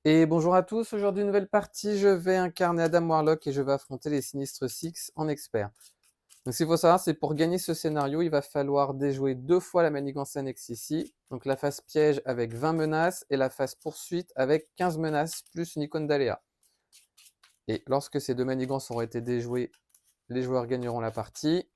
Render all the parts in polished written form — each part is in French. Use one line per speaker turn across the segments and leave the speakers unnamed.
Et bonjour à tous, aujourd'hui nouvelle partie, je vais incarner Adam Warlock et je vais affronter les Sinistres Six en expert. Donc ce qu'il faut savoir, c'est pour gagner ce scénario, il va falloir déjouer 2 fois la manigance annexe ici. Donc la phase piège avec 20 menaces et la phase poursuite avec 15 menaces plus une icône d'aléa. Et lorsque ces 2 manigances auront été déjouées, les joueurs gagneront la partie.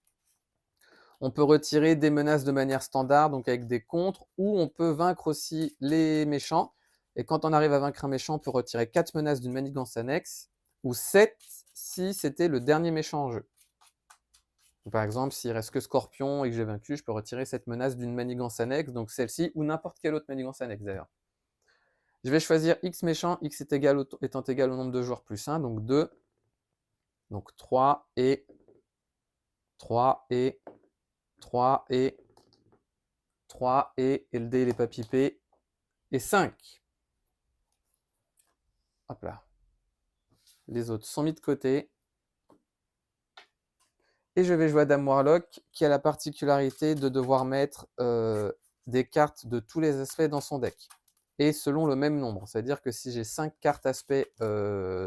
On peut retirer des menaces de manière standard, donc avec des contres, ou on peut vaincre aussi les méchants. Et quand on arrive à vaincre un méchant, on peut retirer 4 menaces d'une manigance annexe, ou 7 si c'était le dernier méchant en jeu. Donc, par exemple, s'il reste que Scorpion et que j'ai vaincu, je peux retirer cette menace d'une manigance annexe, donc celle-ci, ou n'importe quelle autre manigance annexe d'ailleurs. Je vais choisir X méchant, X étant égal au nombre de joueurs plus 1, donc 2, donc 3 et 3 et 3 et 3 et le dé il n'est pas pipé, et 5. Hop là. Les autres sont mis de côté. Et je vais jouer Adam Warlock, qui a la particularité de devoir mettre des cartes de tous les aspects dans son deck. Et selon le même nombre. C'est-à-dire que si j'ai 5 cartes aspect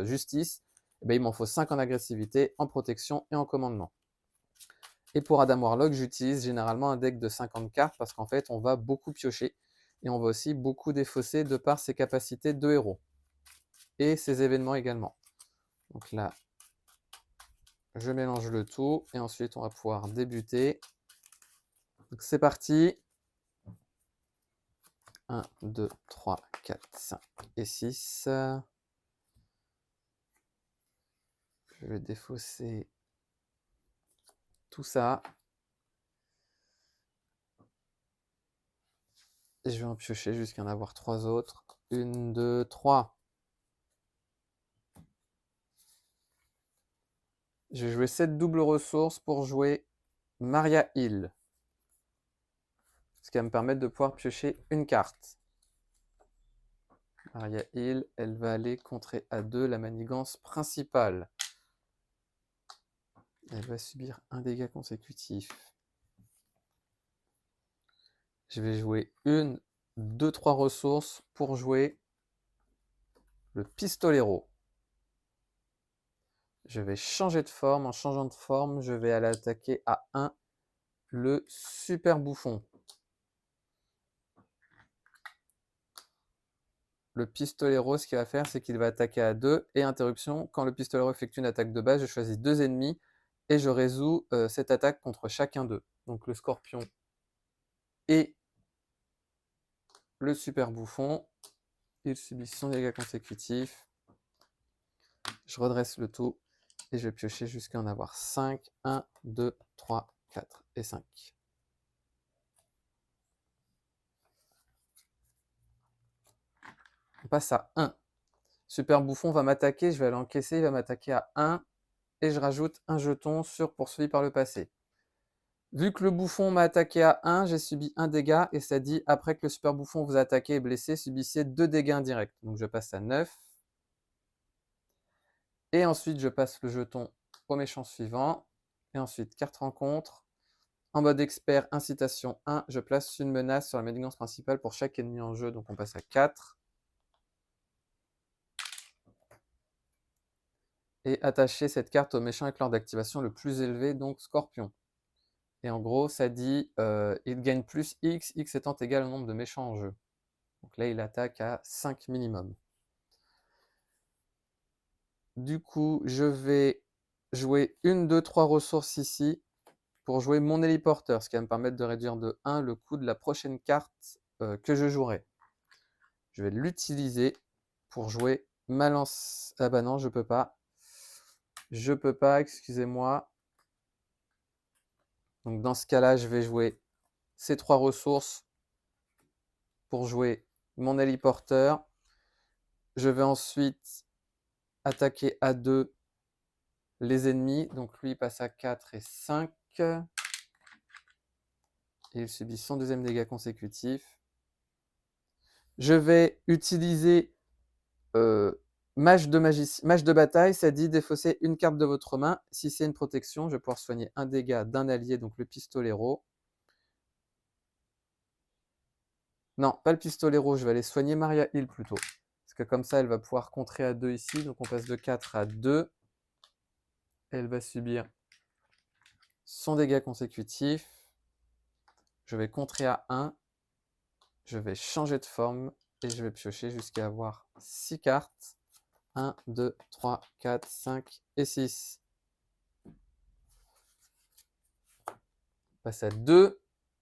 justice, eh bien, il m'en faut 5 en agressivité, en protection et en commandement. Et pour Adam Warlock, j'utilise généralement un deck de 50 cartes parce qu'en fait, on va beaucoup piocher. Et on va aussi beaucoup défausser de par ses capacités de héros. Et ses événements également. Donc là, je mélange le tout et ensuite on va pouvoir débuter. Donc c'est parti. 1, 2, 3, 4, 5 et 6. Je vais défausser tout ça. Et je vais en piocher jusqu'à en avoir 3 autres. 1, 2, 3. Je vais jouer cette double ressource pour jouer Maria Hill. Ce qui va me permettre de pouvoir piocher une carte. Maria Hill, elle va aller contrer à 2 la manigance principale. Elle va subir un dégât consécutif. Je vais jouer 1, 2, 3 ressources pour jouer le pistolero. Je vais changer de forme. En changeant de forme, je vais aller attaquer à 1 le super bouffon. Le pistolero, ce qu'il va faire, c'est qu'il va attaquer à 2 et interruption. Quand le pistolero effectue une attaque de base, je choisis 2 ennemis et je résous cette attaque contre chacun d'eux. Donc le scorpion et le super bouffon. Ils subissent son dégât consécutif. Je redresse le tout et je vais piocher jusqu'à en avoir 5. 1, 2, 3, 4 et 5. On passe à 1. Super bouffon va m'attaquer, je vais aller encaisser, il va m'attaquer à 1 et je rajoute un jeton sur poursuivi par le passé. Vu que le bouffon m'a attaqué à 1, j'ai subi 1 dégât et ça dit après que le super bouffon vous a attaqué et blessé, subissez 2 dégâts indirects. Donc je passe à 9. Et ensuite je passe le jeton au méchant suivant. Et ensuite carte rencontre. En mode expert, incitation 1, je place une menace sur la manigance principale pour chaque ennemi en jeu, donc on passe à 4. Et attacher cette carte au méchant avec l'ordre d'activation le plus élevé, donc Scorpion. Et en gros, ça dit il gagne plus X, X étant égal au nombre de méchants en jeu. Donc là, il attaque à 5 minimum. Du coup, je vais jouer 1, 2, 3 ressources ici pour jouer mon héliporteur, ce qui va me permettre de réduire de 1 le coût de la prochaine carte que je jouerai. Je vais l'utiliser pour jouer ma lance. Ah bah non, je peux pas. Je peux pas, excusez-moi. Donc dans ce cas-là, je vais jouer ces 3 ressources pour jouer mon héliporteur. Je vais ensuite attaquer à 2 les ennemis. Donc lui passe à 4 et 5. Et il subit son deuxième dégât consécutif. Je vais utiliser mage de bataille, ça dit défausser une carte de votre main. Si c'est une protection, je vais pouvoir soigner un dégât d'un allié, donc le pistolero. Non, pas le pistolero, je vais aller soigner Maria Hill plutôt. Parce que comme ça, elle va pouvoir contrer à 2 ici. Donc on passe de 4 à 2. Elle va subir son dégât consécutif. Je vais contrer à 1. Je vais changer de forme et je vais piocher jusqu'à avoir 6 cartes. 1, 2, 3, 4, 5 et 6. On passe à 2.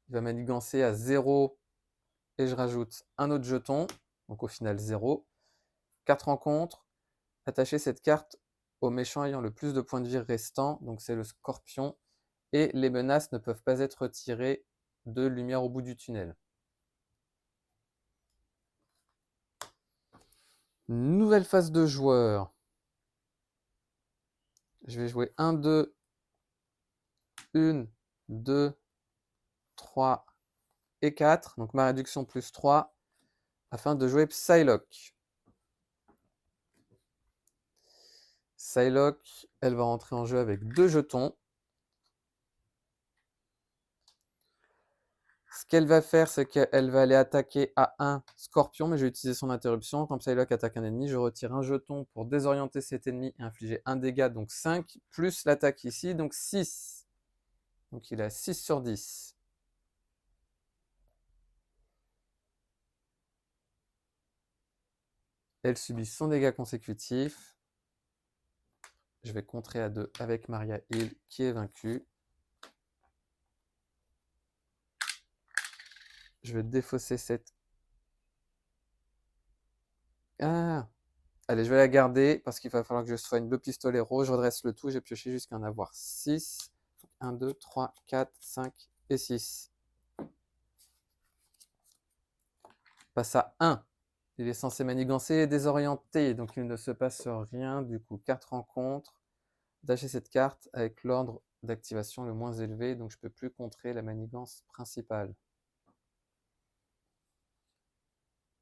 Il va manigancer à 0 et je rajoute un autre jeton. Donc au final 0. 4 rencontres. Attacher cette carte au méchant ayant le plus de points de vie restants. Donc c'est le scorpion. Et les menaces ne peuvent pas être tirées de lumière au bout du tunnel. Nouvelle phase de joueur. Je vais jouer 1, 2, 1, 2, 3 et 4. Donc ma réduction plus 3 afin de jouer Psylocke. Psylocke, elle va rentrer en jeu avec 2 jetons. Ce qu'elle va faire, c'est qu'elle va aller attaquer à un scorpion, mais je vais utiliser son interruption. Quand Psylocke attaque un ennemi, je retire un jeton pour désorienter cet ennemi et infliger un dégât, donc 5, plus l'attaque ici, donc 6. Donc il a 6 sur 10. Elle subit son dégât consécutif. Je vais contrer à 2 avec Maria Hill qui est vaincue. Je vais défausser cette... Ah! Allez, je vais la garder parce qu'il va falloir que je soigne le pistolet rose. Je redresse le tout. J'ai pioché jusqu'à en avoir 6. 1, 2, 3, 4, 5 et 6. Passe à 1. Il est censé manigancer et désorienter, donc il ne se passe rien. Du coup, 4 rencontres. Attacher cette carte avec l'ordre d'activation le moins élevé, donc je ne peux plus contrer la manigance principale.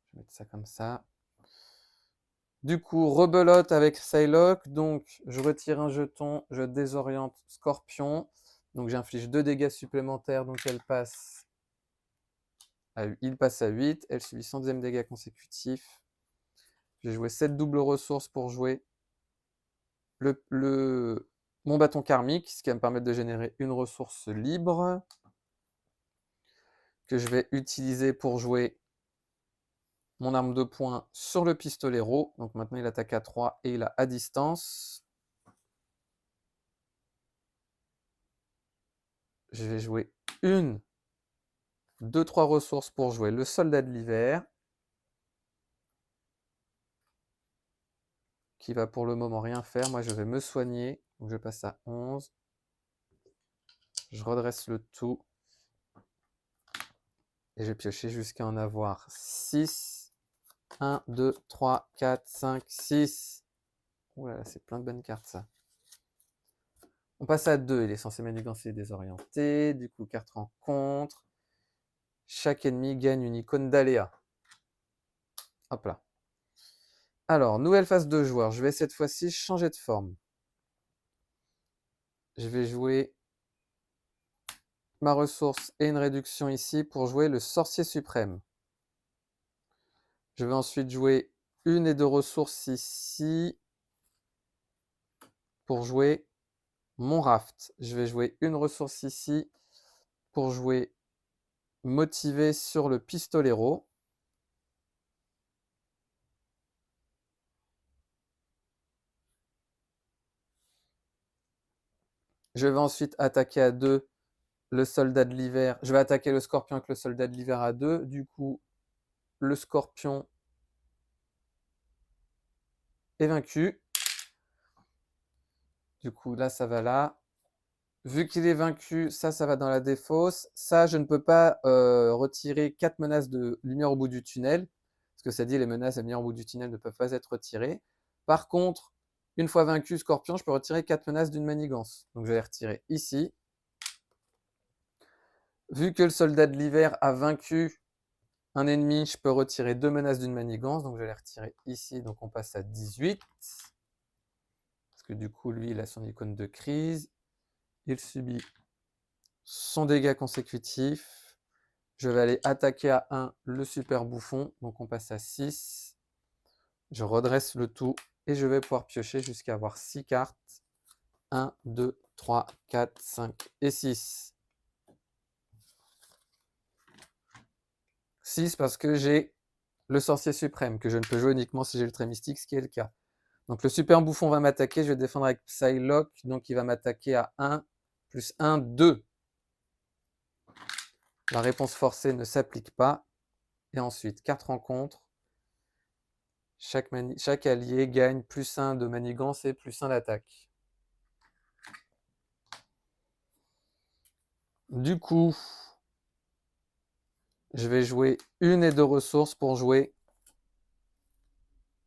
Je vais mettre ça comme ça. Du coup, rebelote avec Psylocke, donc je retire un jeton, je désoriente Scorpion. Donc j'inflige 2 dégâts supplémentaires, donc il passe à 8, elle subit son deuxième dégât consécutif. J'ai joué 7 doubles ressources pour jouer mon bâton karmique, ce qui va me permettre de générer une ressource libre, que je vais utiliser pour jouer mon arme de poing sur le pistolero. Donc maintenant il attaque à 3 et il a à distance. Je vais jouer 1, 2, 3 ressources pour jouer le soldat de l'hiver, qui va pour le moment rien faire. Moi je vais me soigner, donc je passe à 11. Je redresse le tout. Et je vais piocher jusqu'à en avoir 6. 1, 2, 3, 4, 5, 6. Ouh là là, c'est plein de bonnes cartes ça. On passe à 2, il est censé manigancer et désorienter. Du coup, carte rencontre. Chaque ennemi gagne une icône d'aléa. Hop là. Alors, nouvelle phase de joueur. Je vais cette fois-ci changer de forme. Je vais jouer ma ressource et une réduction ici pour jouer le sorcier suprême. Je vais ensuite jouer 1 et 2 ressources ici pour jouer mon raft. Je vais jouer une ressource ici pour jouer motivé sur le pistolero. Je vais ensuite attaquer à 2 le soldat de l'hiver. Je vais attaquer le scorpion avec le soldat de l'hiver à 2. Du coup, le scorpion est vaincu. Du coup, là, ça va là. Vu qu'il est vaincu, ça va dans la défausse. Ça, je ne peux pas retirer 4 menaces de lumière au bout du tunnel. Parce que ça dit les menaces de lumière au bout du tunnel ne peuvent pas être retirées. Par contre, une fois vaincu Scorpion, je peux retirer 4 menaces d'une manigance. Donc je vais les retirer ici. Vu que le soldat de l'hiver a vaincu un ennemi, je peux retirer 2 menaces d'une manigance. Donc je vais les retirer ici. Donc on passe à 18. Parce que du coup, lui, il a son icône de crise. Il subit son dégât consécutif. Je vais aller attaquer à 1 le super bouffon. Donc on passe à 6. Je redresse le tout et je vais pouvoir piocher jusqu'à avoir 6 cartes. 1, 2, 3, 4, 5 et 6. 6 parce que j'ai le sorcier suprême, que je ne peux jouer uniquement si j'ai le trait mystique, ce qui est le cas. Donc le super bouffon va m'attaquer, je vais défendre avec Psylocke, donc il va m'attaquer à 1, plus 1, 2. La réponse forcée ne s'applique pas. Et ensuite, 4 rencontres. Chaque allié gagne plus 1 de manigance et plus 1 d'attaque. Du coup, je vais jouer une et deux ressources pour jouer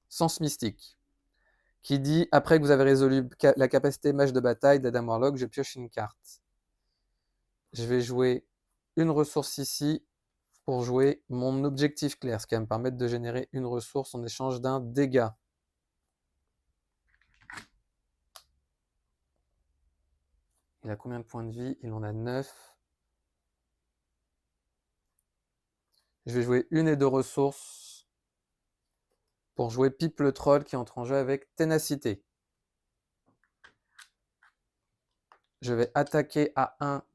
Sens Mystique. Qui dit, après que vous avez résolu la capacité mage de bataille d'Adam Warlock, je pioche une carte. Je vais jouer une ressource ici pour jouer mon objectif clair, ce qui va me permettre de générer une ressource en échange d'un dégât. Il a combien de points de vie? Il en a 9. Je vais jouer une et deux ressources pour jouer Pipe le Troll qui entre en jeu avec Ténacité. Je vais attaquer à 1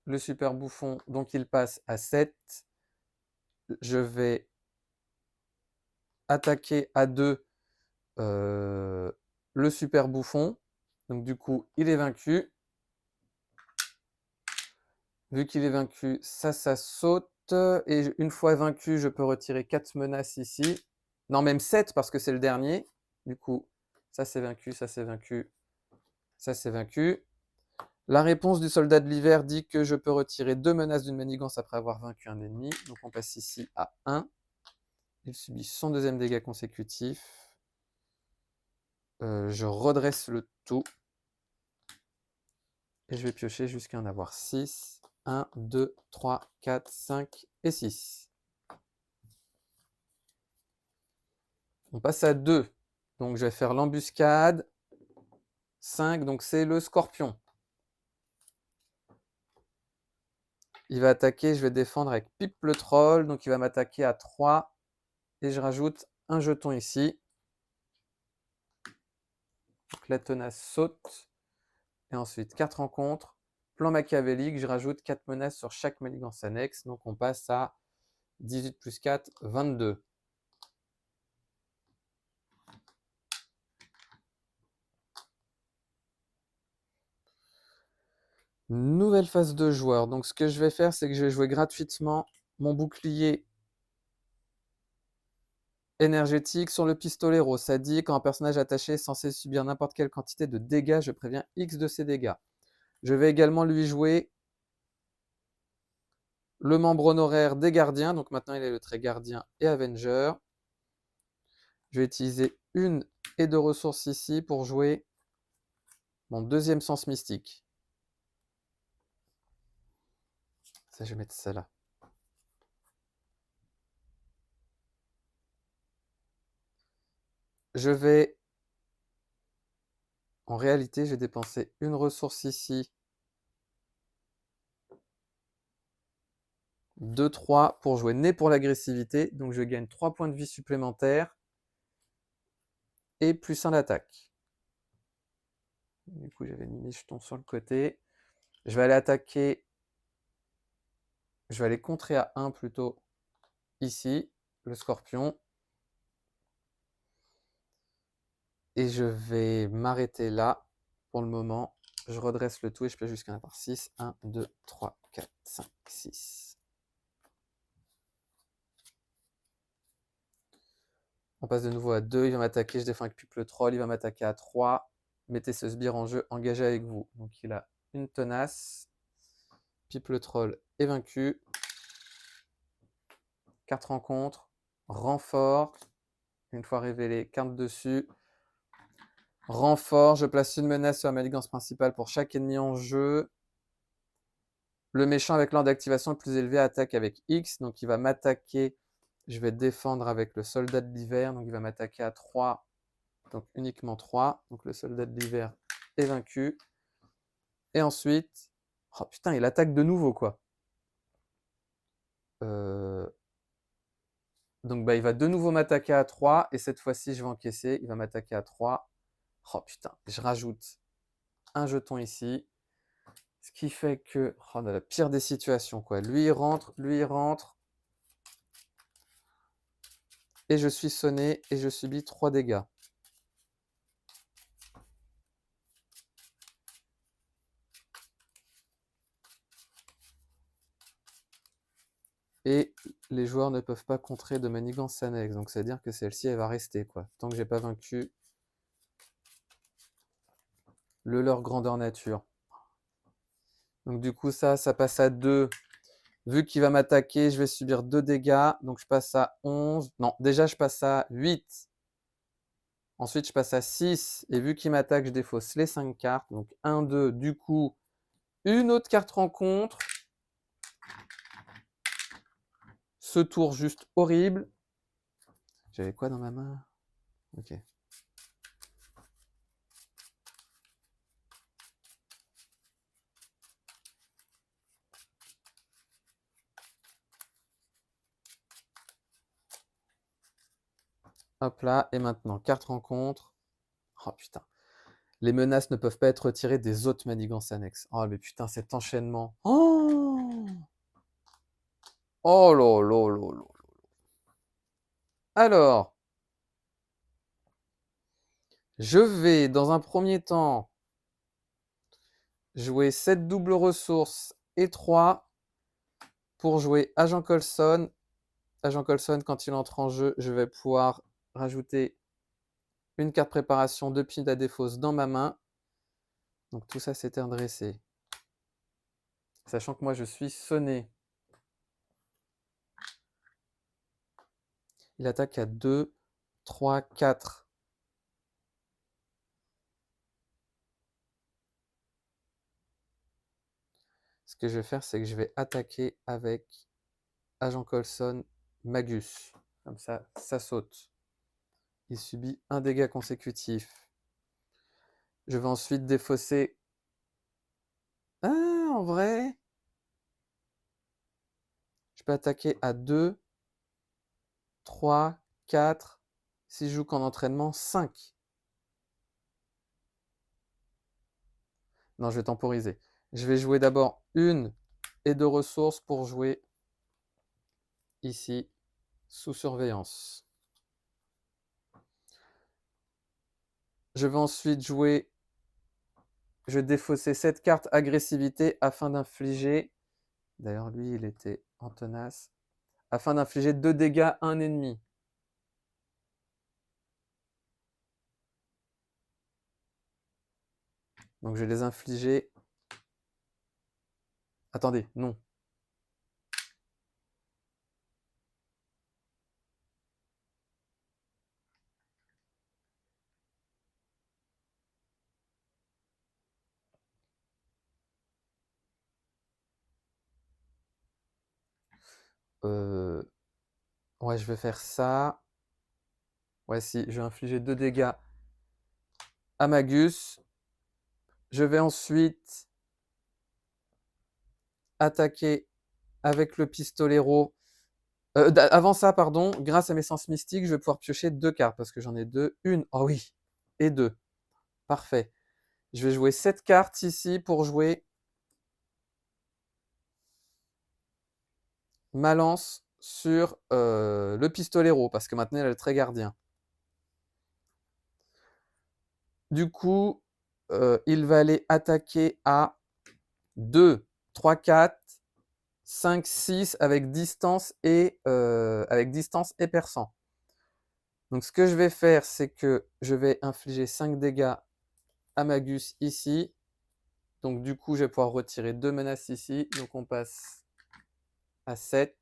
le super bouffon, donc il passe à 7. Je vais attaquer à 2 le super bouffon. Donc du coup, il est vaincu. Vu qu'il est vaincu, ça saute. Et une fois vaincu, je peux retirer 4 menaces ici. Non, même 7 parce que c'est le dernier. Du coup, ça c'est vaincu, ça c'est vaincu, ça c'est vaincu. La réponse du soldat de l'hiver dit que je peux retirer 2 menaces d'une manigance après avoir vaincu un ennemi. Donc on passe ici à 1. Il subit son deuxième dégât consécutif. Je redresse le tout. Et je vais piocher jusqu'à en avoir 6. 1, 2, 3, 4, 5 et 6. On passe à 2. Donc je vais faire l'embuscade. 5, donc c'est le scorpion. Il va attaquer, je vais défendre avec Pipe le troll. Donc il va m'attaquer à 3. Et je rajoute un jeton ici. Donc la tenace saute. Et ensuite 4 rencontres. Plan machiavélique, je rajoute 4 menaces sur chaque manigance annexe. Donc on passe à 18 plus 4, 22. Nouvelle phase de joueur. Donc ce que je vais faire, c'est que je vais jouer gratuitement mon bouclier énergétique sur le pistolero. Ça dit quand un personnage attaché est censé subir n'importe quelle quantité de dégâts, je préviens X de ses dégâts. Je vais également lui jouer le membre honoraire des gardiens. Donc maintenant il est le trait gardien et Avenger. Je vais utiliser une et deux ressources ici pour jouer mon deuxième sens mystique. Ça, je vais mettre ça là. Je vais, en réalité, je vais dépenser une ressource ici. 2, 3 pour jouer Né pour l'agressivité. Donc je gagne 3 points de vie supplémentaires. Et plus 1 d'attaque. Du coup, j'avais mis mes jetons sur le côté. Je vais aller attaquer. Je vais aller contrer à 1 plutôt ici, le scorpion. Et je vais m'arrêter là pour le moment. Je redresse le tout et je peux jusqu'à en avoir 6. 1, 2, 3, 4, 5, 6. On passe de nouveau à 2. Il va m'attaquer. Je défends avec Pipe le troll. Il va m'attaquer à 3. Mettez ce sbire en jeu. Engagé avec vous. Donc il a une tenace. Pipe le troll est vaincu. 4 rencontres. Renfort. Une fois révélé, carte dessus. Renfort, je place une menace sur la manigance principale pour chaque ennemi en jeu. Le méchant avec l'ordre d'activation le plus élevé attaque avec X. Donc il va m'attaquer. Je vais défendre avec le soldat de l'hiver. Donc il va m'attaquer à 3. Donc uniquement 3. Donc le soldat de l'hiver est vaincu. Et ensuite... Oh putain, il attaque de nouveau quoi. Donc bah, il va de nouveau m'attaquer à 3 et cette fois-ci je vais encaisser. Il va m'attaquer à 3. Oh putain, je rajoute un jeton ici. Ce qui fait que, oh, dans la pire des situations, quoi. Lui il rentre. Et je suis sonné et je subis 3 dégâts. Et les joueurs ne peuvent pas contrer de manigance annexe. Donc ça veut dire que celle-ci, elle va rester, quoi. Tant que j'ai pas vaincu le leur grandeur nature. Donc du coup, ça passe à 2. Vu qu'il va m'attaquer, je vais subir 2 dégâts. Donc je passe à 11. Non, déjà je passe à 8. Ensuite, je passe à 6. Et vu qu'il m'attaque, je défausse les 5 cartes. Donc 1, 2. Du coup, une autre carte rencontre. Ce tour juste horrible. J'avais quoi dans ma main? Ok. Hop là. Et maintenant, carte rencontre. Oh putain. Les menaces ne peuvent pas être retirées des autres manigances annexes. Oh mais putain, cet enchaînement. Oh, oh là là là là. Alors, je vais dans un premier temps jouer 7 doubles ressources et 3 pour jouer Agent Coulson. Agent Coulson, quand il entre en jeu, je vais pouvoir rajouter une carte préparation de pile à défausse dans ma main. Donc tout ça, c'était redressé. Sachant que moi, je suis sonné. Il attaque à 2, 3, 4. Ce que je vais faire, c'est que je vais attaquer avec Agent Coulson Magus. Comme ça, ça saute. Il subit un dégât consécutif. Je vais ensuite défausser. Ah, en vrai, je peux attaquer à 2, 3, 4. Si je joue qu'en entraînement, 5. Non, je vais temporiser. Je vais jouer d'abord 1 et 2 ressources pour jouer ici, sous surveillance. Je vais ensuite jouer. Je vais défausser cette carte agressivité afin d'infliger. D'ailleurs, lui, il était en tenace. Afin d'infliger 2 dégâts à un ennemi. Donc je vais les infliger. Attendez, non. Ouais, je vais faire ça. Ouais, si, je vais infliger 2 dégâts à Magus. Je vais ensuite attaquer avec le pistolero. Avant ça, pardon, grâce à mes sens mystiques, je vais pouvoir piocher 2 cartes parce que j'en ai 2. Une, oh oui, et 2. Parfait. Je vais jouer 7 cartes ici pour jouer ma lance sur le pistolero parce que maintenant elle est très gardien. Du coup, il va aller attaquer à 2, 3, 4, 5, 6 avec distance et perçant. Donc ce que je vais faire, c'est que je vais infliger 5 dégâts à Magus ici. Donc du coup, je vais pouvoir retirer 2 menaces ici. Donc on passe à 7.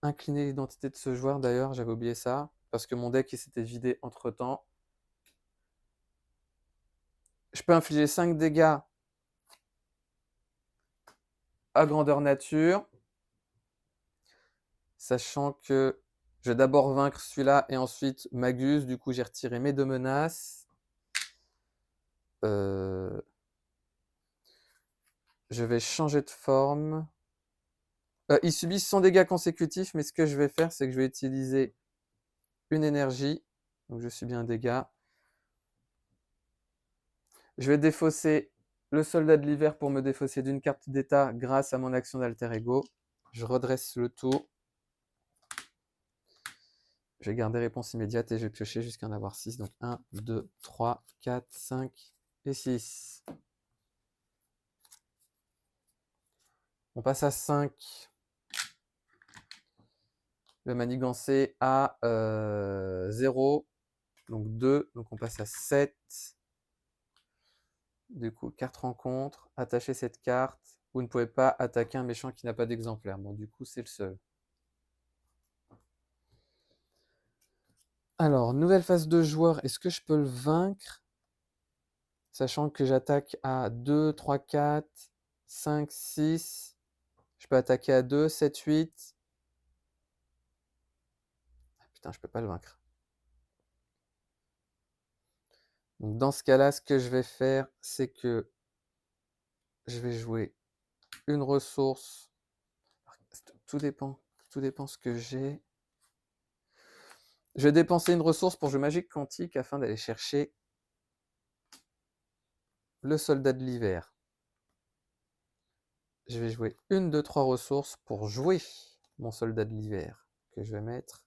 Incliner l'identité de ce joueur d'ailleurs, j'avais oublié ça. Parce que mon deck il s'était vidé entre temps. Je peux infliger 5 dégâts à grandeur nature. Sachant que je vais d'abord vaincre celui-là et ensuite Magus. Du coup, j'ai retiré mes 2 menaces. Je vais changer de forme. Il subit 100 dégâts consécutifs, mais ce que je vais faire, c'est que je vais utiliser une énergie. Donc je subis un dégât. Je vais défausser le soldat de l'hiver pour me défausser d'une carte d'état grâce à mon action d'alter ego. Je redresse le tout. Je vais garder réponse immédiate et je vais piocher jusqu'à en avoir 6. Donc 1, 2, 3, 4, 5 et 6. On passe à 5. Je vais manigancer à 0. Donc 2. Donc on passe à 7. Du coup, carte rencontre. Attachez cette carte. Vous ne pouvez pas attaquer un méchant qui n'a pas d'exemplaire. Bon, du coup, c'est le seul. Alors, nouvelle phase de joueur. Est-ce que je peux le vaincre? Sachant que j'attaque à 2, 3, 4, 5, 6. Je peux attaquer à 2, 7, 8. Ah, putain, je peux pas le vaincre. Donc, dans ce cas-là, ce que je vais faire, c'est que je vais jouer une ressource. Tout dépend ce que j'ai. Je vais dépenser une ressource pour jeu magique quantique afin d'aller chercher le soldat de l'hiver. Je vais jouer une de 3 ressources pour jouer mon soldat de l'hiver, que je vais mettre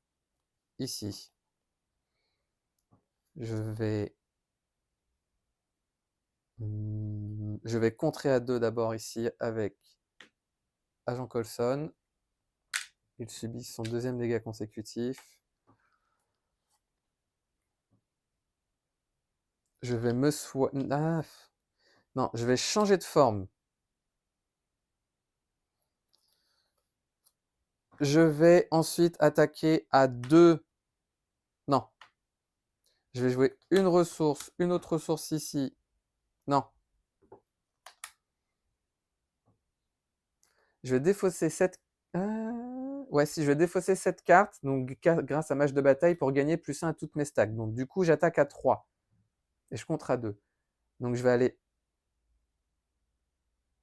ici. Je vais contrer à 2 d'abord ici avec Agent Coulson. Il subit son deuxième dégât consécutif. Je vais me non, je vais changer de forme. Je vais ensuite attaquer à 2. Non. Je vais jouer une ressource, une autre ressource ici. Non. Je vais défausser cette... Ouais, si je vais défausser cette carte, donc grâce à Mage de bataille, pour gagner +1 à toutes mes stacks. Donc du coup, j'attaque à 3. Et je contre à 2. Donc je vais aller...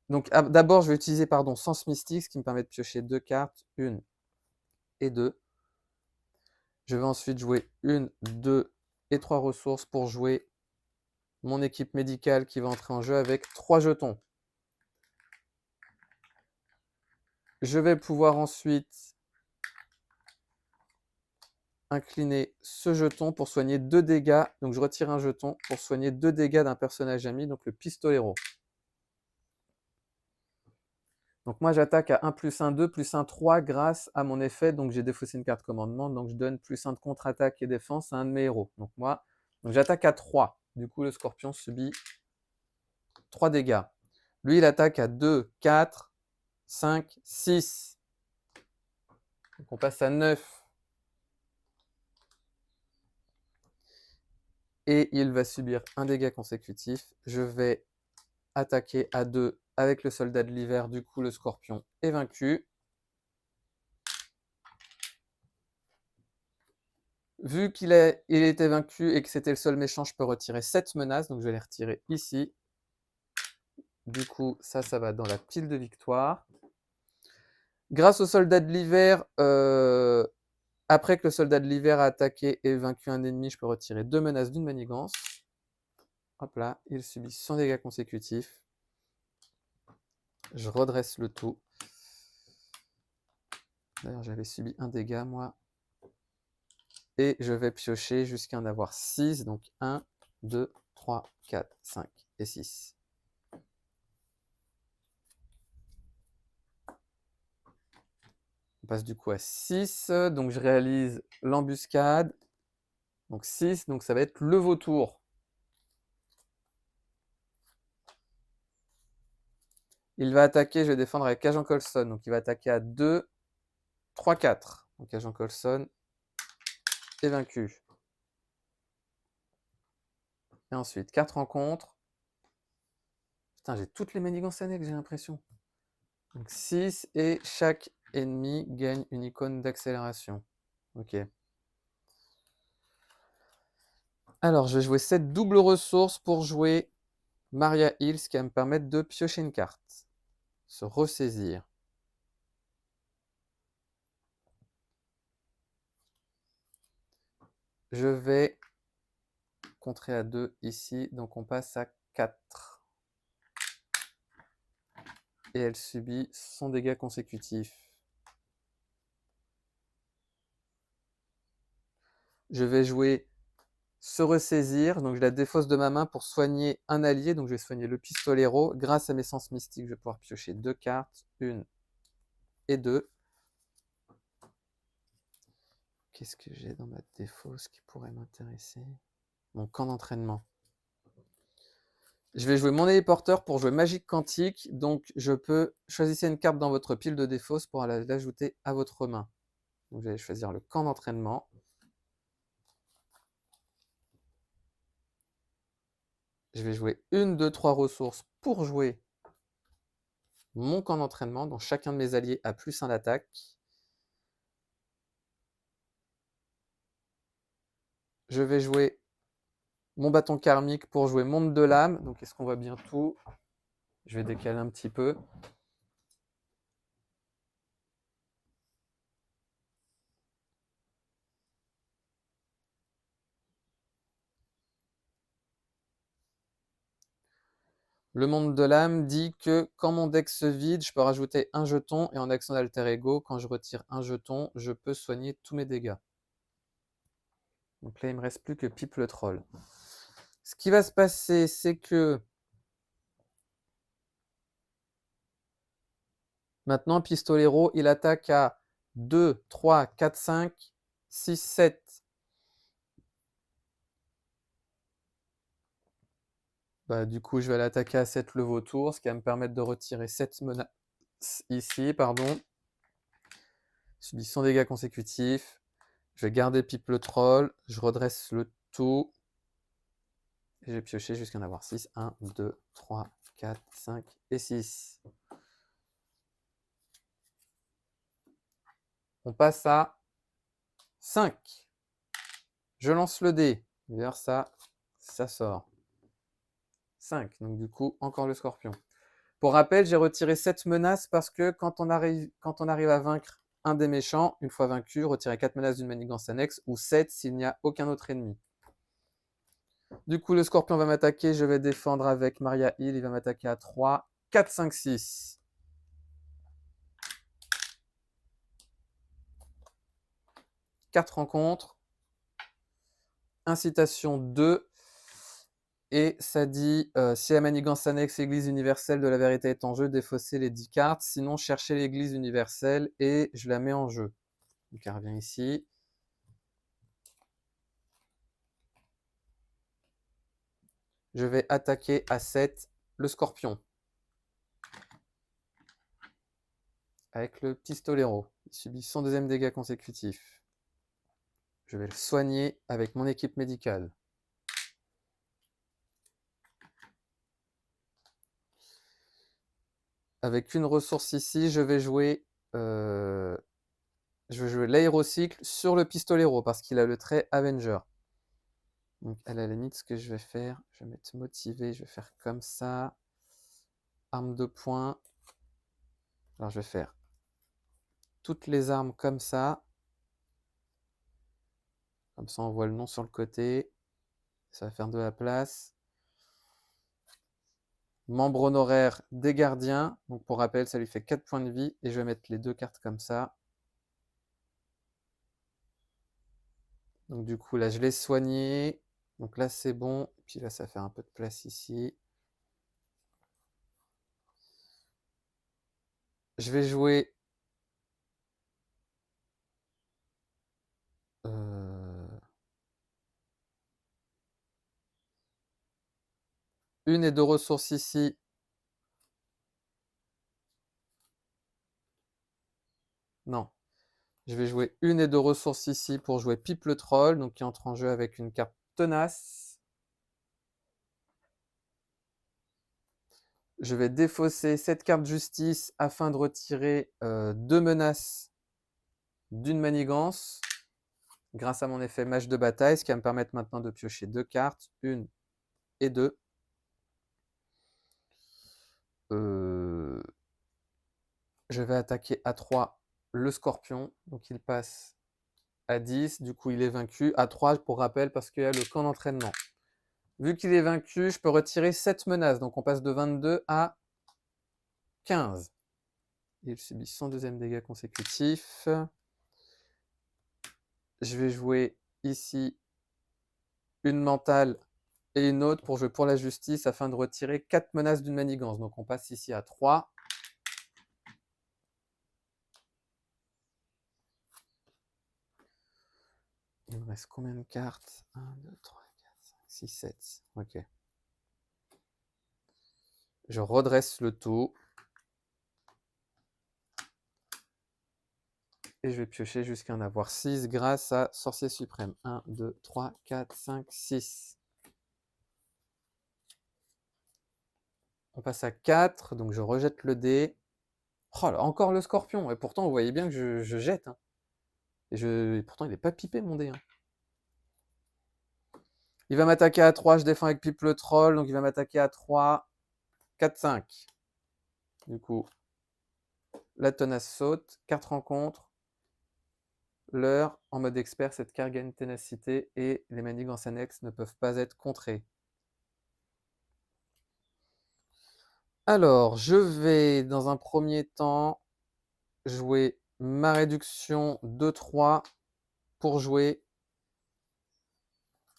Donc d'abord, je vais utiliser Sens Mystique, ce qui me permet de piocher 2 cartes, 1 et 2. Je vais ensuite jouer 1, 2 et 3 ressources pour jouer mon équipe médicale qui va entrer en jeu avec 3 jetons. Je vais pouvoir ensuite incliner ce jeton pour soigner 2 dégâts. Donc je retire un jeton pour soigner 2 dégâts d'un personnage ami, donc le pistolero. Donc moi j'attaque à 1 + 1, 2 + 1, 3 grâce à mon effet. Donc j'ai défaussé une carte commandement, donc je donne +1 de contre-attaque et défense à un de mes héros. Donc j'attaque à 3. Du coup le scorpion subit 3 dégâts. Lui il attaque à 2, 4, 5, 6. Donc on passe à 9. Et il va subir un dégât consécutif. Je vais attaquer à 2 avec le soldat de l'hiver. Du coup, le scorpion est vaincu. Vu qu'il était vaincu et que c'était le seul méchant, je peux retirer 7 menaces. Donc je vais les retirer ici. Du coup, ça va dans la pile de victoire. Grâce au soldat de l'hiver, après que le soldat de l'hiver a attaqué et vaincu un ennemi, je peux retirer 2 menaces d'une manigance. Hop là, il subit 100 dégâts consécutifs. Je redresse le tout. D'ailleurs, j'avais subi un dégât, moi. Et je vais piocher jusqu'à en avoir 6. Donc 1, 2, 3, 4, 5 et 6. On passe du coup à 6. Donc je réalise l'embuscade. Donc 6, donc ça va être le vautour. Il va attaquer, je vais défendre avec Agent Coulson. Donc il va attaquer à 2, 3, 4. Donc Agent Coulson est vaincu. Et ensuite, 4 rencontres. Putain, j'ai toutes les manigances annexes, j'ai l'impression. Donc 6 et chaque ennemi gagne une icône d'accélération. Ok. Alors, je vais jouer cette double ressource pour jouer Maria Hills qui va me permettre de piocher une carte. se ressaisir. Je vais contrer à 2 ici, donc on passe à 4. Et elle subit son dégât consécutif. Je vais jouer se ressaisir, donc je la défausse de ma main pour soigner un allié, donc je vais soigner le pistolero. Grâce à mes sens mystiques, je vais pouvoir piocher 2 cartes, 1 et 2. Qu'est-ce que j'ai dans ma défausse qui pourrait m'intéresser? Mon camp d'entraînement. Je vais jouer mon téléporteur pour jouer magique quantique, donc je peux choisir une carte dans votre pile de défausse pour l'ajouter à votre main. Donc je vais choisir le camp d'entraînement. Je vais jouer 1, 2, 3 ressources pour jouer mon camp d'entraînement, dont chacun de mes alliés a +1 d'attaque. Je vais jouer mon bâton karmique pour jouer monde de l'âme. Donc est-ce qu'on voit bien tout? Je vais décaler un petit peu. Le monde de l'âme dit que quand mon deck se vide, je peux rajouter un jeton et en action d'alter ego, quand je retire un jeton, je peux soigner tous mes dégâts. Donc là, il ne me reste plus que Pipe le troll. Ce qui va se passer, c'est que maintenant, Pistolero, il attaque à 2, 3, 4, 5, 6, 7. Bah, du coup, je vais l'attaquer à 7 le vautour, ce qui va me permettre de retirer 7 menaces ici, pardon. Subit son dégât consécutif. Je vais garder Pipe le troll. Je redresse le tout. Et je vais piocher jusqu'à en avoir 6. 1, 2, 3, 4, 5 et 6. On passe à 5. Je lance le dé. D'ailleurs, ça sort. 5. Donc du coup, encore le scorpion. Pour rappel, j'ai retiré 7 menaces parce que quand on arrive à vaincre un des méchants, une fois vaincu, retirer 4 menaces d'une manigance annexe, ou 7 s'il n'y a aucun autre ennemi. Du coup, le scorpion va m'attaquer, je vais défendre avec Maria Hill, il va m'attaquer à 3, 4, 5, 6. 4 rencontres. Incitation 2. Et ça dit, si la manigance annexe Église universelle de la vérité est en jeu, défaussez les 10 cartes. Sinon, cherchez l'Église universelle et je la mets en jeu. Donc elle revient ici. Je vais attaquer à 7 le scorpion. Avec le pistolero. Il subit son deuxième dégât consécutif. Je vais le soigner avec mon équipe médicale. Avec une ressource ici, je vais jouer l'aérocycle sur le pistolero parce qu'il a le trait Avenger. Donc à la limite, ce que je vais faire, je vais mettre motivé, je vais faire comme ça. Arme de poing. Alors je vais faire toutes les armes comme ça. Comme ça, on voit le nom sur le côté. Ça va faire de la place. Membre honoraire des gardiens. Donc pour rappel, ça lui fait 4 points de vie. Et je vais mettre les 2 cartes comme ça. Donc du coup, là, je l'ai soigné. Donc là, c'est bon. Et puis là, ça va faire un peu de place ici. Je vais jouer... une et 2 ressources ici. Non. Je vais jouer une et 2 ressources ici pour jouer Pipe le troll, donc qui entre en jeu avec une carte tenace. Je vais défausser cette carte justice afin de retirer 2 menaces d'une manigance grâce à mon effet mage de bataille, ce qui va me permettre maintenant de piocher 2 cartes, 1 et 2. Je vais attaquer à 3 le scorpion. Donc il passe à 10. Du coup, il est vaincu. À 3, pour rappel, parce qu'il y a le camp d'entraînement. Vu qu'il est vaincu, je peux retirer 7 menaces. Donc on passe de 22 à 15. Il subit son deuxième dégât consécutif. Je vais jouer ici une mentale et une autre pour jouer pour la justice afin de retirer 4 menaces d'une manigance. Donc on passe ici à 3. Il me reste combien de cartes? 1, 2, 3, 4, 5, 6, 7. Ok. Je redresse le tout. Et je vais piocher jusqu'à en avoir 6 grâce à Sorcier Suprême. 1, 2, 3, 4, 5, 6. On passe à 4, donc je rejette le dé. Oh là, encore le scorpion. Et pourtant, vous voyez bien que je jette. Hein. Et pourtant, il n'est pas pipé, mon dé. Hein. Il va m'attaquer à 3, je défends avec Pipe le Troll, donc il va m'attaquer à 3, 4, 5. Du coup, la tenace saute, 4 rencontres. L'heure, en mode expert, cette carte gagne ténacité et les manigances annexes ne peuvent pas être contrées. Alors, je vais, dans un premier temps, jouer ma réduction de 3 pour jouer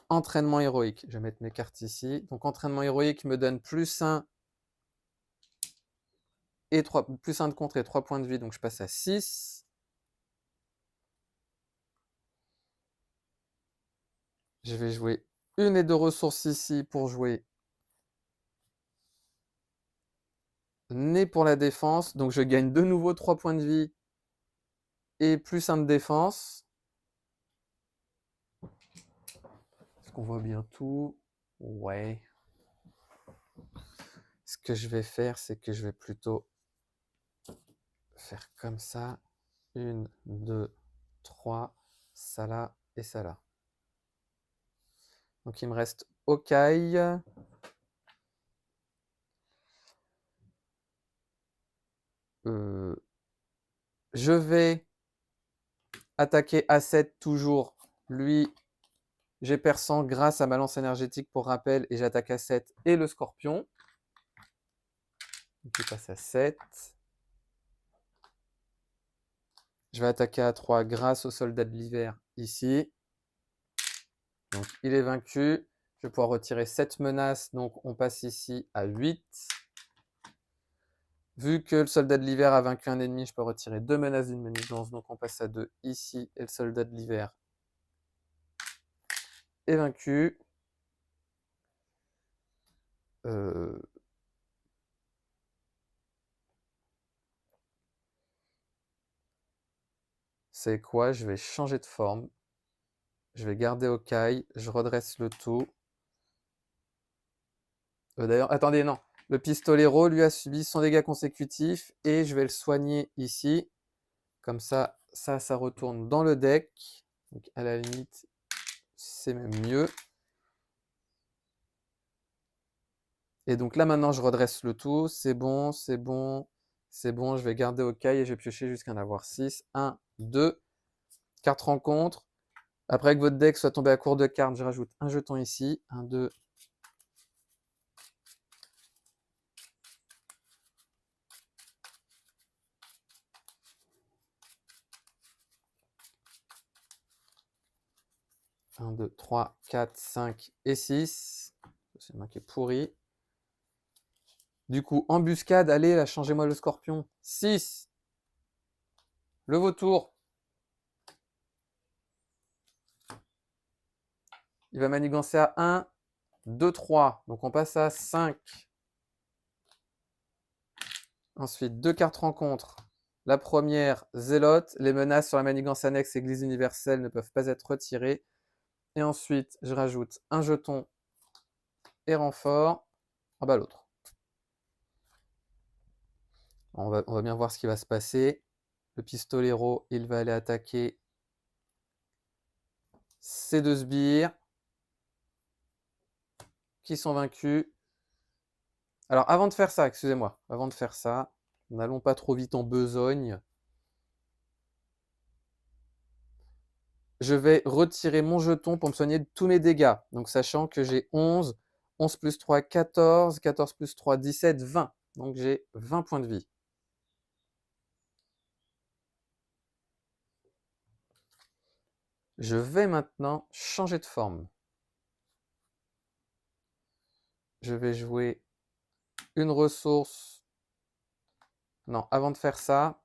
entraînement héroïque. Je vais mettre mes cartes ici. Donc, entraînement héroïque me donne plus 1 et 3, plus 1 de contre et 3 points de vie. Donc, je passe à 6. Je vais jouer une et deux ressources ici pour jouer nez pour la défense. Donc, je gagne de nouveau 3 points de vie et plus 1 de défense. Est-ce qu'on voit bien tout? Ouais. Ce que je vais faire, c'est que je vais plutôt faire comme ça. 1, 2, 3, ça là et ça là. Donc il me reste Okai. Je vais attaquer A7 toujours. Lui, j'ai perçant grâce à ma lance énergétique pour rappel et j'attaque A7 et le scorpion. Donc il passe à 7. Je vais attaquer à 3 grâce au soldat de l'hiver ici. Donc il est vaincu. Je vais pouvoir retirer 7 menaces. Donc on passe ici à 8. Vu que le soldat de l'hiver a vaincu un ennemi, je peux retirer 2 menaces d'une manigance. Donc on passe à 2 ici. Et le soldat de l'hiver est vaincu. C'est quoi? Je vais changer de forme. Je vais garder Okai. Je redresse le tout. D'ailleurs, attendez, non. Le pistolero, lui, a subi son dégât consécutif. Et je vais le soigner ici. Comme ça, ça retourne dans le deck. Donc à la limite, c'est même mieux. Et donc là, maintenant, je redresse le tout. C'est bon, c'est bon, c'est bon. Je vais garder Okai et je vais piocher jusqu'à en avoir 6. 1, 2. 4 rencontres. Après que votre deck soit tombé à court de cartes, je rajoute un jeton ici. 1, 2. 1, 2, 3, 4, 5 et 6. C'est le main qui est pourri. Du coup, embuscade, allez, là, changez-moi le scorpion. 6. Le vautour. Il va manigancer à 1, 2, 3. Donc on passe à 5. Ensuite, 2 cartes rencontres. La première, Zélote. Les menaces sur la manigance annexe Église universelle ne peuvent pas être retirées. Et ensuite, je rajoute un jeton et renfort. Ah bah l'autre. On va bien voir ce qui va se passer. Le pistolero, il va aller attaquer ces deux sbires qui sont vaincus. Alors, avant de faire ça, excusez-moi, avant de faire ça, N'allons pas trop vite en besogne. Je vais retirer mon jeton pour me soigner de tous mes dégâts. Donc, sachant que j'ai 11, 11 plus 3, 14, 14 plus 3, 17, 20. Donc, j'ai 20 points de vie. Je vais maintenant changer de forme. Je vais jouer une ressource. Non, avant de faire ça,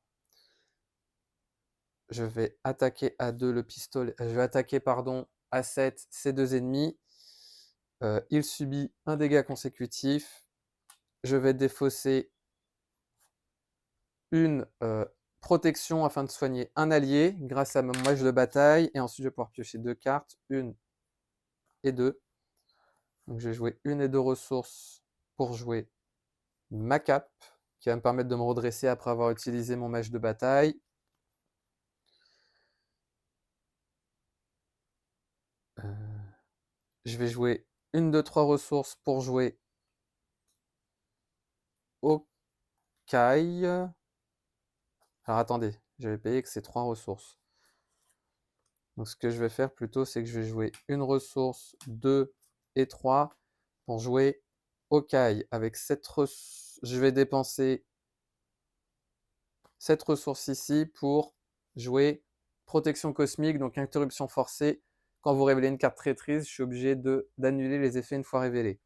je vais attaquer à 2 le pistolet. Je vais attaquer, pardon, à 7 ces deux ennemis. Il subit un dégât consécutif. Je vais défausser une protection afin de soigner un allié grâce à mon mage de bataille. Et ensuite, je vais pouvoir piocher 2 cartes, 1 et 2. Donc, je vais jouer 1 et 2 ressources pour jouer ma cape, qui va me permettre de me redresser après avoir utilisé mon mage de bataille. Je vais jouer 1, 2, 3 ressources pour jouer Okai. Alors attendez, j'avais payé que c'est 3 ressources. Donc ce que je vais faire plutôt, c'est que je vais jouer une ressource, 2 et 3 pour jouer Okai. Avec cette ressource, je vais dépenser cette ressource ici pour jouer protection cosmique, donc interruption forcée. Quand vous révélez une carte traîtrise, je suis obligé d'annuler les effets une fois révélés.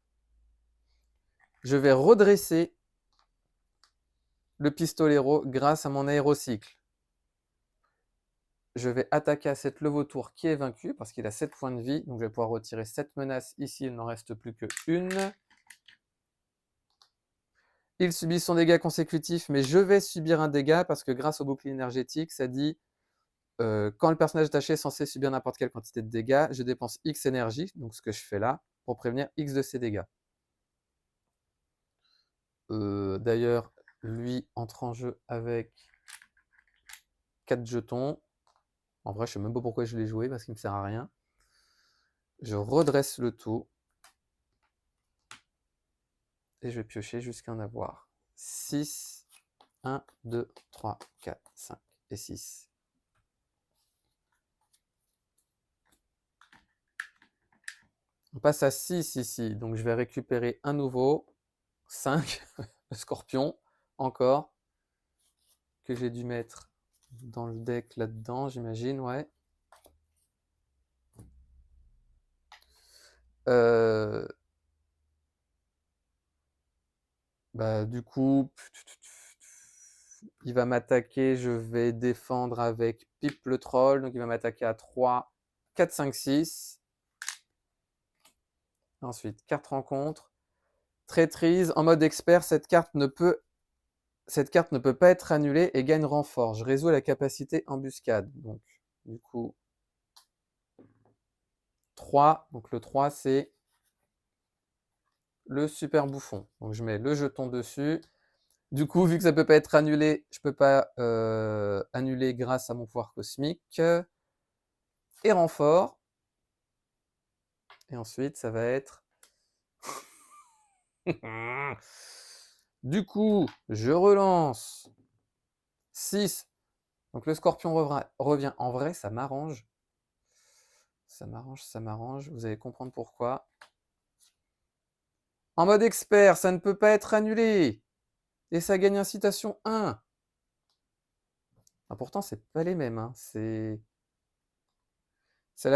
Je vais redresser le pistolero grâce à mon aérocycle. Je vais attaquer à cette le vautour qui est vaincu parce qu'il a 7 points de vie. Donc je vais pouvoir retirer 7 menaces. Ici, il n'en reste plus qu'une. Il subit son dégât consécutif, mais je vais subir un dégât parce que grâce au bouclier énergétique, ça dit quand le personnage attaché est censé subir n'importe quelle quantité de dégâts, je dépense X énergie, donc ce que je fais là, pour prévenir X de ses dégâts. D'ailleurs, lui entre en jeu avec 4 jetons. En vrai, je sais même pas pourquoi je l'ai joué parce qu'il me sert à rien. Je redresse le tout. Et je vais piocher jusqu'à en avoir 6. 1, 2, 3, 4, 5 et 6. On passe à 6 ici. Donc je vais récupérer un nouveau. 5. Le scorpion. Encore. Que j'ai dû mettre dans le deck là-dedans, j'imagine. Ouais. Bah, du coup, il va m'attaquer. Je vais défendre avec Pipe le troll. Donc il va m'attaquer à 3, 4, 5, 6. Ensuite, carte rencontre. Traîtrise. En mode expert, cette carte ne peut pas être annulée et gagne renfort. Je résous la capacité embuscade. Donc, du coup, 3. Donc le 3, c'est le super bouffon. Donc je mets le jeton dessus. Du coup, vu que ça ne peut pas être annulé, je ne peux pas annuler grâce à mon pouvoir cosmique. Et renfort. Et ensuite, ça va être... Du coup, je relance. 6. Donc le scorpion revient. En vrai, ça m'arrange. Ça m'arrange, ça m'arrange. Vous allez comprendre pourquoi. En mode expert, ça ne peut pas être annulé. Et ça gagne incitation 1. Ah, pourtant, c'est pas les mêmes. Hein. Celle-là,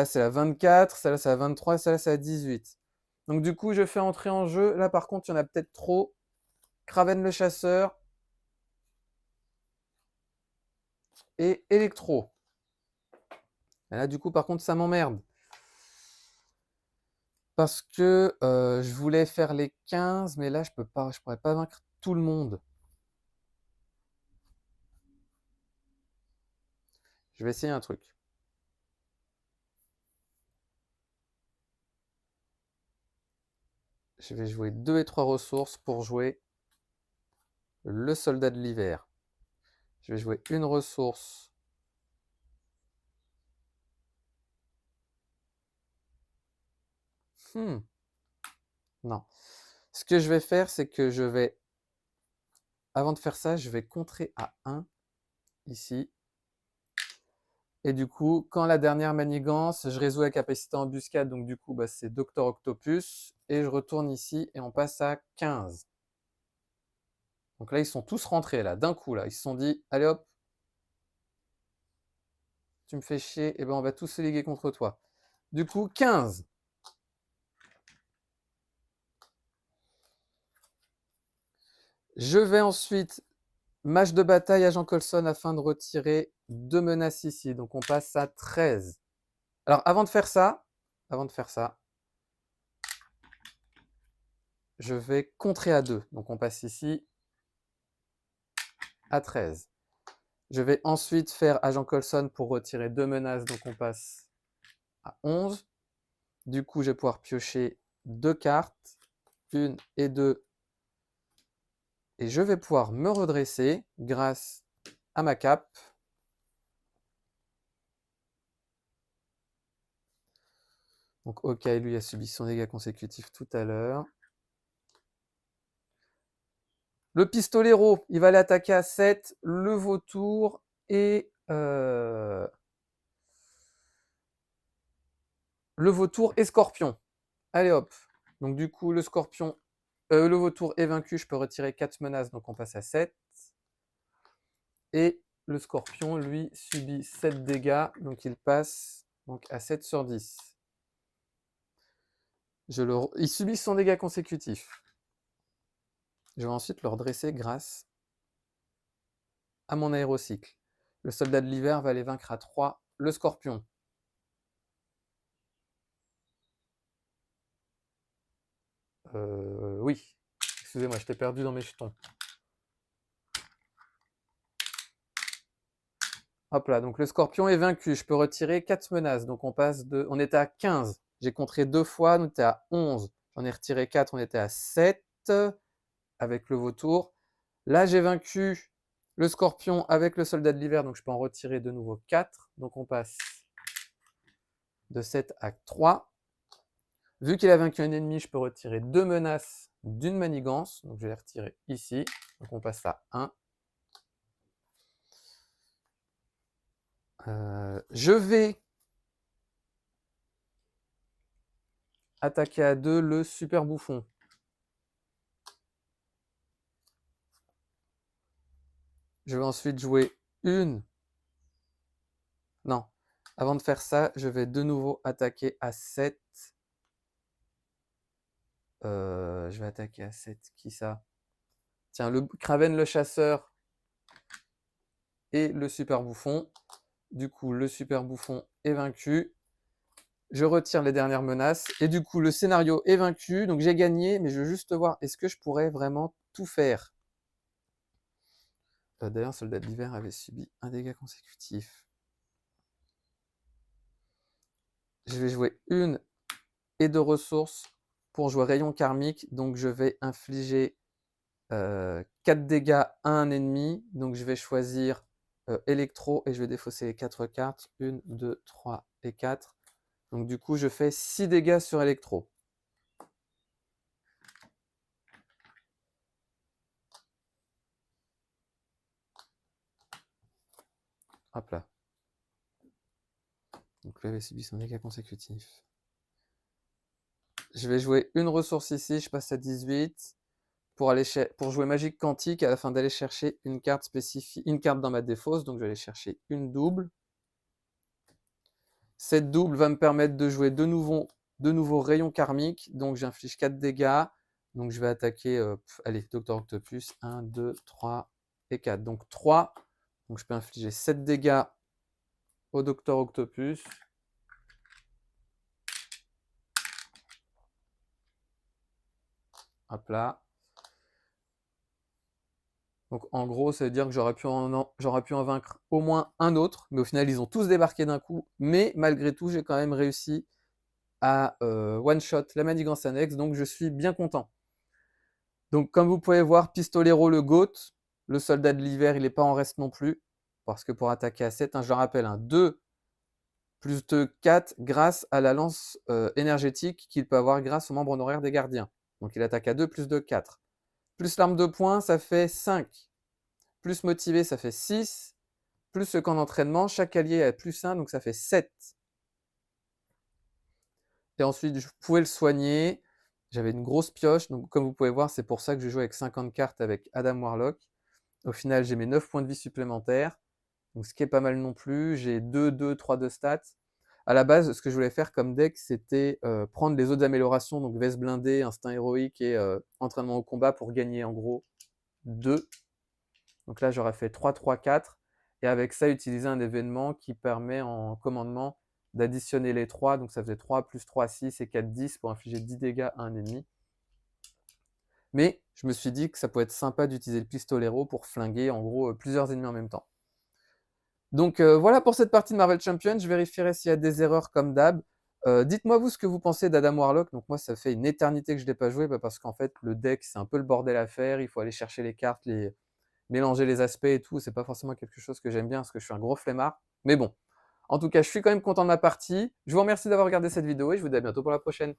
c'est la 24. Celle-là, c'est la 23. Celle-là, c'est la 18. Donc du coup, je fais entrer en jeu. Là, par contre, il y en a peut-être trop. Kraven le chasseur. Et Electro. Et là, du coup, par contre, ça m'emmerde. Parce que je voulais faire les 15, mais là, je pourrais pas vaincre tout le monde. Je vais essayer un truc. Je vais jouer 2 et 3 ressources pour jouer le soldat de l'hiver. Je vais jouer une ressource. Hmm. Non. Ce que je vais faire, c'est que je vais avant de faire ça, je vais contrer à 1 ici. Et du coup, quand la dernière manigance, je résous la capacité embuscade, donc du coup, bah, c'est Docteur Octopus. Et je retourne ici et on passe à 15. Donc là, ils sont tous rentrés, là, d'un coup, là. Ils se sont dit, allez hop, tu me fais chier, et ben on va tous se liguer contre toi. Du coup, 15. Je vais ensuite mage de bataille à Jean Colson afin de retirer 2 menaces ici. Donc on passe à 13. Alors avant de faire ça, je vais contrer à 2. Donc on passe ici à 13. Je vais ensuite faire agent Colson pour retirer 2 menaces. Donc on passe à 11. Du coup, je vais pouvoir piocher 2 cartes. 1 et 2. Et je vais pouvoir me redresser grâce à ma cape. Donc ok, lui a subi son dégât consécutif tout à l'heure. Le pistolero, il va aller attaquer à 7, le vautour et scorpion. Allez hop. Donc du coup, le scorpion, le vautour est vaincu, je peux retirer 4 menaces, donc on passe à 7. Et le scorpion, lui, subit 7 dégâts, donc il passe donc, à 7 sur 10. Il subit son dégât consécutif. Je vais ensuite le redresser grâce à mon aérocycle. Le soldat de l'hiver va aller vaincre à 3 le scorpion. Oui. Excusez-moi, je t'ai perdu dans mes jetons. Hop là, donc le scorpion est vaincu. Je peux retirer 4 menaces. Donc on passe de... On était à 15. J'ai contré 2 fois, on était à 11. J'en ai retiré 4, on était à 7 avec le vautour. Là, j'ai vaincu le scorpion avec le soldat de l'hiver, donc je peux en retirer de nouveau 4. Donc on passe de 7 à 3. Vu qu'il a vaincu un ennemi, je peux retirer 2 menaces d'une manigance. Donc je vais les retirer ici. Donc on passe à 1. Je vais attaquer à 2 le super bouffon. Je vais ensuite jouer une... Non. Avant de faire ça, je vais de nouveau attaquer à 7. Je vais attaquer à 7. Qui ça? Tiens, le Kraven le chasseur et le super bouffon. Du coup, le super bouffon est vaincu. Je retire les dernières menaces. Et du coup, le scénario est vaincu. Donc j'ai gagné, mais je veux juste voir, est-ce que je pourrais vraiment tout faire? D'ailleurs, Soldat de l'hiver avait subi un dégât consécutif. Je vais jouer 1 et 2 ressources pour jouer rayon karmique. Donc je vais infliger 4 dégâts à un ennemi. Donc je vais choisir électro et je vais défausser les 4 cartes. 1, 2, 3 et 4. Donc du coup, je fais 6 dégâts sur électro. Hop là. Donc là, il avait subi son dégât consécutif. Je vais jouer une ressource ici, je passe à 18. Pour jouer magique quantique, à la fin d'aller chercher une carte spécifique, une carte dans ma défausse, donc je vais aller chercher une double. Cette double va me permettre de jouer de nouveaux rayons karmiques, donc j'inflige 4 dégâts. Donc je vais attaquer, allez, Docteur Octopus, 1, 2, 3 et 4. Donc 3, donc je peux infliger 7 dégâts au Docteur Octopus. Hop là. Donc en gros, ça veut dire que j'aurais pu en vaincre au moins un autre, mais au final, ils ont tous débarqué d'un coup. Mais malgré tout, j'ai quand même réussi à one-shot la manigance annexe, donc je suis bien content. Donc comme vous pouvez voir, Pistolero le GOAT, le soldat de l'hiver, il n'est pas en reste non plus, parce que pour attaquer à 7, je le rappelle, 2 plus 2, 4, grâce à la lance énergétique qu'il peut avoir grâce aux membres honoraires des gardiens. Donc il attaque à 2 plus 2, 4. Plus l'arme de poing, ça fait 5. Plus motivé, ça fait 6. Plus le camp d'entraînement, chaque allié a plus 1, donc ça fait 7. Et ensuite, je pouvais le soigner. J'avais une grosse pioche, donc comme vous pouvez voir, c'est pour ça que je joue avec 50 cartes avec Adam Warlock. Au final, j'ai mes 9 points de vie supplémentaires, donc ce qui est pas mal non plus. J'ai 2, 2, 3 de stats. À la base, ce que je voulais faire comme deck, c'était prendre les autres améliorations, donc veste blindée, instinct héroïque et entraînement au combat pour gagner en gros 2. Donc là, j'aurais fait 3, 3, 4. Et avec ça, utiliser un événement qui permet en commandement d'additionner les 3. Donc ça faisait 3 plus 3, 6 et 4, 10 pour infliger 10 dégâts à un ennemi. Mais je me suis dit que ça pouvait être sympa d'utiliser le pistolero pour flinguer en gros plusieurs ennemis en même temps. Donc voilà pour cette partie de Marvel Champions. Je vérifierai s'il y a des erreurs comme d'hab. Dites-moi vous ce que vous pensez d'Adam Warlock. Donc moi ça fait une éternité que je ne l'ai pas joué parce qu'en fait le deck c'est un peu le bordel à faire. Il faut aller chercher les cartes, mélanger les aspects et tout. C'est pas forcément quelque chose que j'aime bien parce que je suis un gros flemmard. Mais bon, en tout cas je suis quand même content de ma partie. Je vous remercie d'avoir regardé cette vidéo et je vous dis à bientôt pour la prochaine.